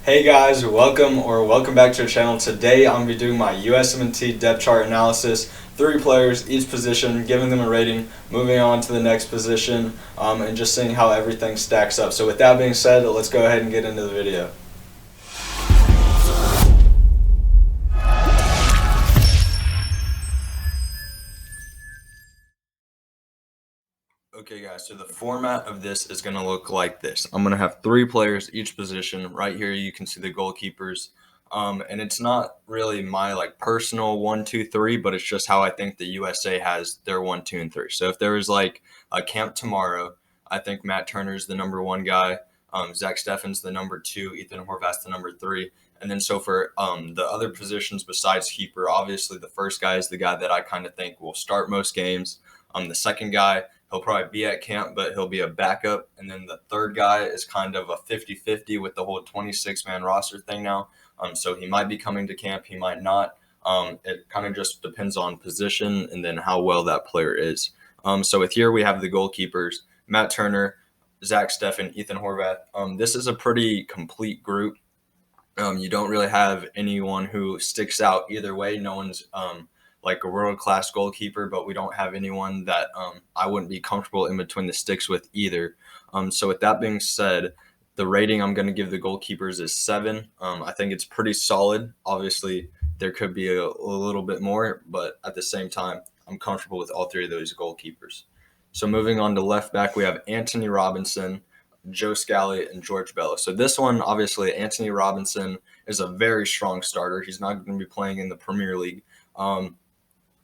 Hey guys, welcome back to the channel. Today I'm going to be doing my USMNT depth chart analysis. 3 players, each position, giving them a rating, moving on to the next position, and just seeing how everything stacks up. So with that being said, let's go ahead and get into the video. Okay guys, so the format of this is going to look like this. I'm going to have 3 players each position. Right here you can see the goalkeepers. And it's not really my personal 1, 2, 3, but it's just how I think the USA has their 1, 2, and 3. So if there was a camp tomorrow, I think Matt Turner's the number 1 guy, Zach Steffen's the number 2, Ethan Horvath's the number 3. And then so for the other positions besides keeper, obviously the first guy is the guy that I kind of think will start most games. The second guy, he'll probably be at camp, but he'll be a backup. And then the third guy is kind of a 50-50 with the whole 26-man roster thing now. So he might be coming to camp, he might not. It kind of just depends on position and then how well that player is. So with here we have the goalkeepers, Matt Turner, Zach Steffen, Ethan Horvath. This is a pretty complete group. You don't really have anyone who sticks out either way. No one's like a world-class goalkeeper, but we don't have anyone that I wouldn't be comfortable in between the sticks with either. So with that being said, the rating I'm going to give the goalkeepers is 7. I think it's pretty solid. Obviously, there could be a little bit more, but at the same time, I'm comfortable with all 3 of those goalkeepers. So moving on to left back, we have Anthony Robinson, Joe Scally, and George Bello. So this one, obviously, Anthony Robinson is a very strong starter. He's not going to be playing in the Premier League.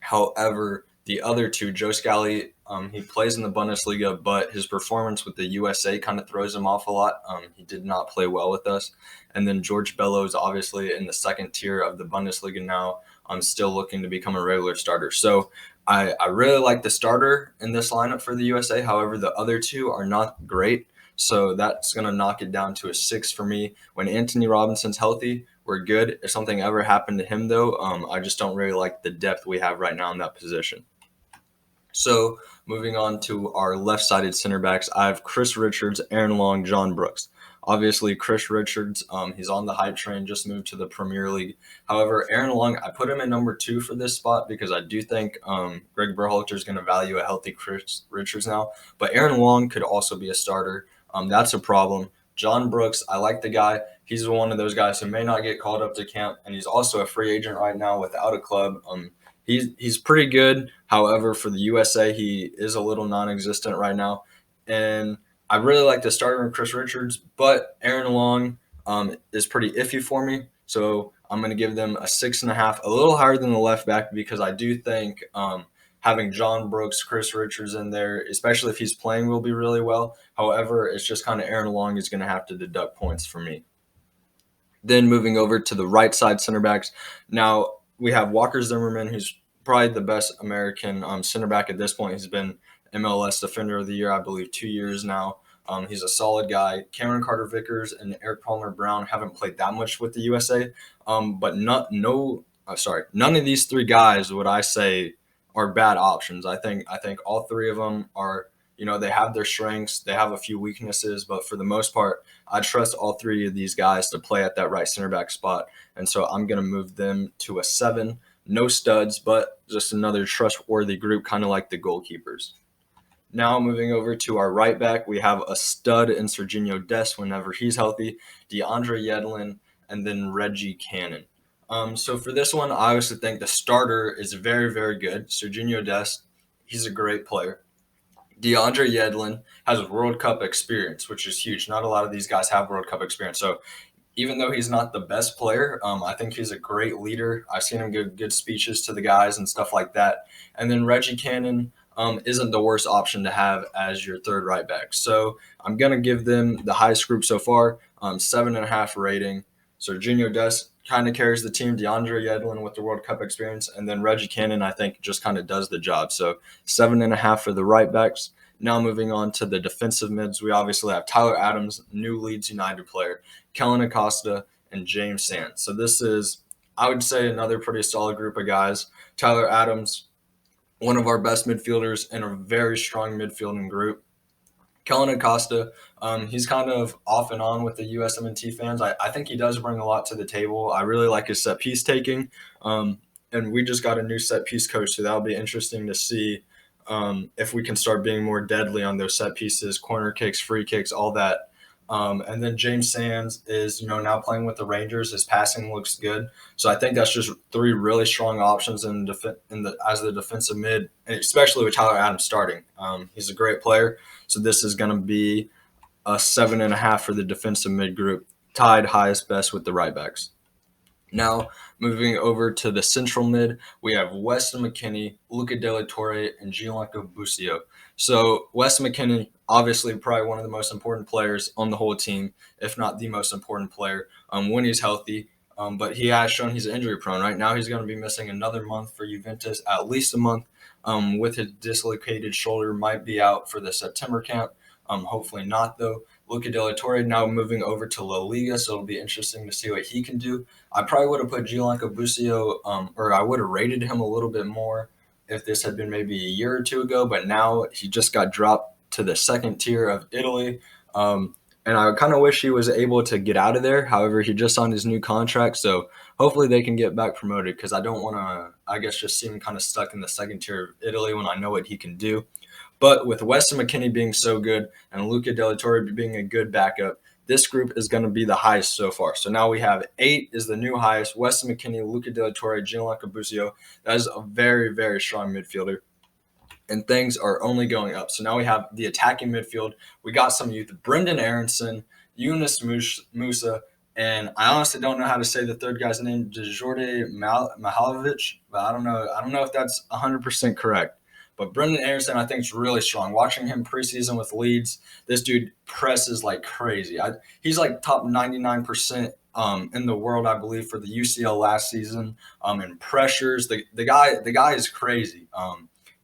However, the other 2, Joe Scally, he plays in the Bundesliga, but his performance with the USA kind of throws him off a lot. He did not play well with us. And then George Bello is obviously in the second tier of the Bundesliga now. I'm still looking to become a regular starter. So I really like the starter in this lineup for the USA. However, the other 2 are not great. So that's going to knock it down to a 6 for me. When Anthony Robinson's healthy, we're good. If something ever happened to him, though, I just don't really like the depth we have right now in that position. So moving on to our left-sided center backs, I have Chris Richards, Aaron Long, John Brooks. Obviously, Chris Richards, he's on the hype train, just moved to the Premier League. However, Aaron Long, I put him in number 2 for this spot because I do think Greg Berhalter is going to value a healthy Chris Richards now. But Aaron Long could also be a starter. That's a problem. John Brooks, I like the guy. He's one of those guys who may not get called up to camp, and he's also a free agent right now without a club. He's pretty good. However, for the USA, he is a little non-existent right now. And I really like the starter in Chris Richards, but Aaron Long is pretty iffy for me. So I'm going to give them a 6.5, a little higher than the left back because I do think having John Brooks, Chris Richards in there, especially if he's playing, will be really well. However, it's just kind of Aaron Long is going to have to deduct points for me. Then moving over to the right side center backs. Now we have Walker Zimmerman, who's probably the best American center back at this point. He's been MLS Defender of the Year, I believe, 2 years now. He's a solid guy. Cameron Carter-Vickers and Eric Palmer-Brown haven't played that much with the USA, but none of these 3 guys would I say are bad options. I think all 3 of them are. They have their strengths, they have a few weaknesses, but for the most part, I trust all 3 of these guys to play at that right center back spot. And so I'm going to move them to a 7. No studs, but just another trustworthy group, kind of like the goalkeepers. Now moving over to our right back, we have a stud in Serginho Dest whenever he's healthy, DeAndre Yedlin, and then Reggie Cannon. So for this one, I obviously think the starter is very, very good. Serginho Dest, he's a great player. DeAndre Yedlin has World Cup experience, which is huge. Not a lot of these guys have World Cup experience. So even though he's not the best player, I think he's a great leader. I've seen him give good speeches to the guys and stuff like that. And then Reggie Cannon isn't the worst option to have as your third right back. So I'm going to give them the highest group so far, 7.5 rating. Serginho Dest kind of carries the team. DeAndre Yedlin with the World Cup experience. And then Reggie Cannon, I think, just kind of does the job. So 7.5 for the right backs. Now moving on to the defensive mids, we obviously have Tyler Adams, new Leeds United player, Kellen Acosta, and James Sands. So this is, I would say, another pretty solid group of guys. Tyler Adams, one of our best midfielders in a very strong midfielding group. Kellen Acosta, he's kind of off and on with the USMNT fans. I think he does bring a lot to the table. I really like his set piece taking. And we just got a new set piece coach, so that'll be interesting to see if we can start being more deadly on those set pieces, corner kicks, free kicks, all that. And then James Sands is, now playing with the Rangers. His passing looks good, so I think that's just three really strong options as the defensive mid, and especially with Tyler Adams starting. He's a great player, so this is going to be a 7.5 for the defensive mid group, tied highest best with the right backs. Now, moving over to the central mid, we have Weston McKennie, Luca De La Torre, and Gianluca Busio. So, Weston McKennie, obviously probably one of the most important players on the whole team, if not the most important player, when he's healthy. But he has shown he's injury prone. Right now, he's going to be missing another month for Juventus, at least a month, with his dislocated shoulder, might be out for the September camp. Hopefully not, though. Luca De La Torre now moving over to La Liga, so it'll be interesting to see what he can do. I probably would have put Gianluca Busio, or I would have rated him a little bit more if this had been maybe a year or two ago, but now he just got dropped to the second tier of Italy. And I kind of wish he was able to get out of there. However, he just signed his new contract, so hopefully they can get back promoted, because I don't want to, I guess, just see him kind of stuck in the second tier of Italy when I know what he can do. But with Weston McKennie being so good and Luca De La Torre being a good backup, this group is going to be the highest so far. So now we have 8 is the new highest. Weston McKennie, Luca De La Torre, Gianluca Busio. That is a very, very strong midfielder. And things are only going up. So now we have the attacking midfield. We got some youth. Brendan Aronson, Yunus Musa, and I honestly don't know how to say the third guy's name, Djorde Mihalovic, but I don't know if that's 100% correct. But Brendan Aronson, I think, is really strong. Watching him preseason with Leeds, this dude presses like crazy. He's like top 99% in the world, I believe, for the UCL last season. In pressures, the guy is crazy.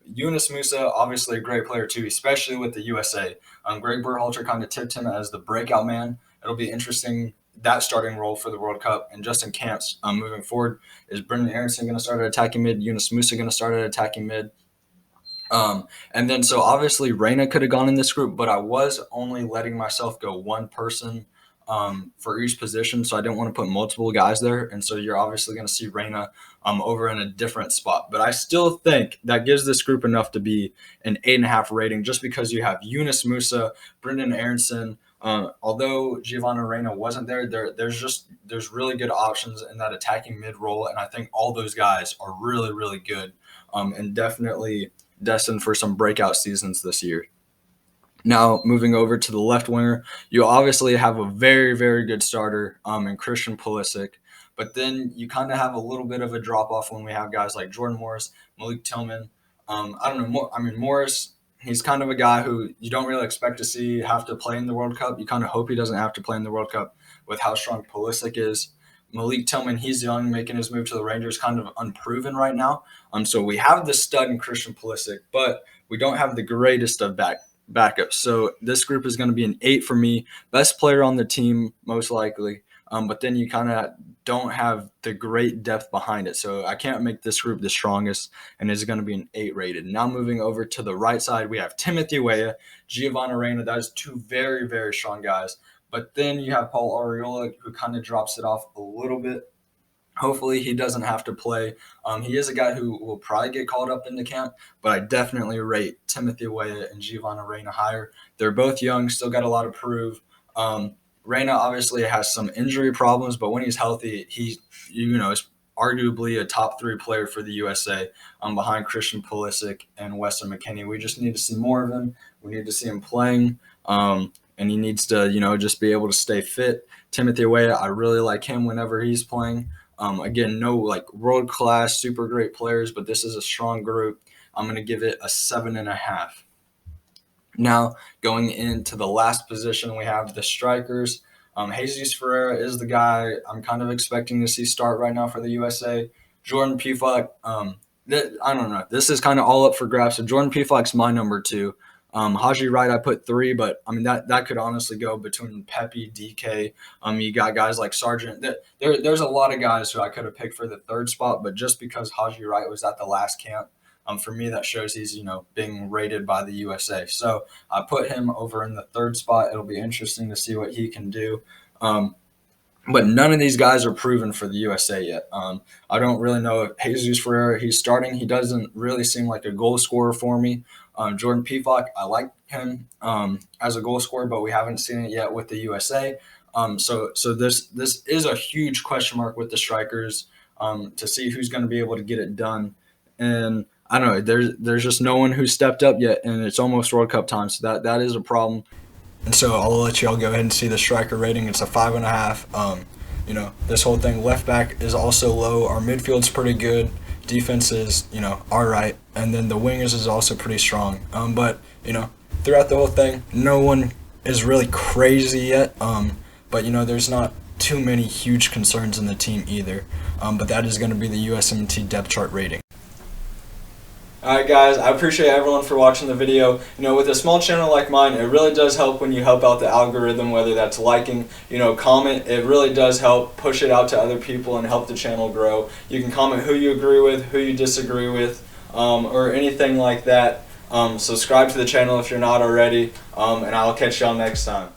Yunus Musa, obviously a great player too, especially with the USA. Greg Berhalter kind of tipped him as the breakout man. It'll be interesting, that starting role for the World Cup. And just in camps moving forward, is Brendan Aronson going to start at attacking mid? Yunus Musa going to start at attacking mid? And then so obviously Reyna could have gone in this group, but I was only letting myself go one person for each position, so I didn't want to put multiple guys there. And so you're obviously going to see Reyna over in a different spot. But I still think that gives this group enough to be an 8.5 rating, just because you have Yunus Musa, Brendan Aronson. Although Giovanni Reyna wasn't there, there's really good options in that attacking mid role, and I think all those guys are really, really good, and definitely destined for some breakout seasons this year. Now, moving over to the left winger, you obviously have a very, very good starter in Christian Pulisic, but then you kind of have a little bit of a drop-off when we have guys like Jordan Morris, Malik Tillman. I don't know. Morris, he's kind of a guy who you don't really expect to see have to play in the World Cup. You kind of hope he doesn't have to play in the World Cup with how strong Pulisic is. Malik Tillman, he's young, making his move to the Rangers, kind of unproven right now. So we have the stud in Christian Pulisic, but we don't have the greatest of backups. So this group is going to be an 8 for me. Best player on the team, most likely. But then you kind of don't have the great depth behind it. So I can't make this group the strongest, and it's going to be an 8 rated. Now moving over to the right side, we have Timothy Weah, Giovanni Reyna. That is 2 very, very strong guys. But then you have Paul Arriola, who kind of drops it off a little bit. Hopefully he doesn't have to play. He is a guy who will probably get called up in the camp, but I definitely rate Timothy Weah and Giovanni Reyna higher. They're both young, still got a lot to prove. Reyna obviously has some injury problems, but when he's healthy, he is arguably a top 3 player for the USA, behind Christian Pulisic and Weston McKennie. We just need to see more of him. We need to see him playing, and he needs to just be able to stay fit. Timothy Weah, I really like him whenever he's playing. Again, no world-class, super great players, but this is a strong group. I'm going to give it a 7.5. Now, going into the last position, we have the strikers. Jesus Ferreira is the guy I'm kind of expecting to see start right now for the USA. Jordan Pefok, I don't know. This is kind of all up for grabs. So Jordan Pefok's my number 2. Haji Wright, I put 3, but I mean that could honestly go between Pepe, DK. You got guys like Sargent. There's a lot of guys who I could have picked for the 3rd spot, but just because Haji Wright was at the last camp, For me, that shows he's, being rated by the USA. So I put him over in the third spot. It'll be interesting to see what he can do. But none of these guys are proven for the USA yet. I don't really know if Jesus Ferreira, he's starting. He doesn't really seem like a goal scorer for me. Jordan Pefok, I like him as a goal scorer, but we haven't seen it yet with the USA. So this is a huge question mark with the strikers to see who's going to be able to get it done. And I don't know, there's just no one who's stepped up yet, and it's almost World Cup time, so that is a problem. And so I'll let y'all go ahead and see the striker rating. It's a 5.5. This whole thing, left back is also low. Our midfield's pretty good. Defense is, all right. And then the wingers is also pretty strong. But throughout the whole thing, no one is really crazy yet. But there's not too many huge concerns in the team either. But that is going to be the USMNT depth chart rating. Alright guys, I appreciate everyone for watching the video. With a small channel like mine, it really does help when you help out the algorithm, whether that's liking, comment. It really does help push it out to other people and help the channel grow. You can comment who you agree with, who you disagree with, or anything like that. Subscribe to the channel if you're not already, and I'll catch y'all next time.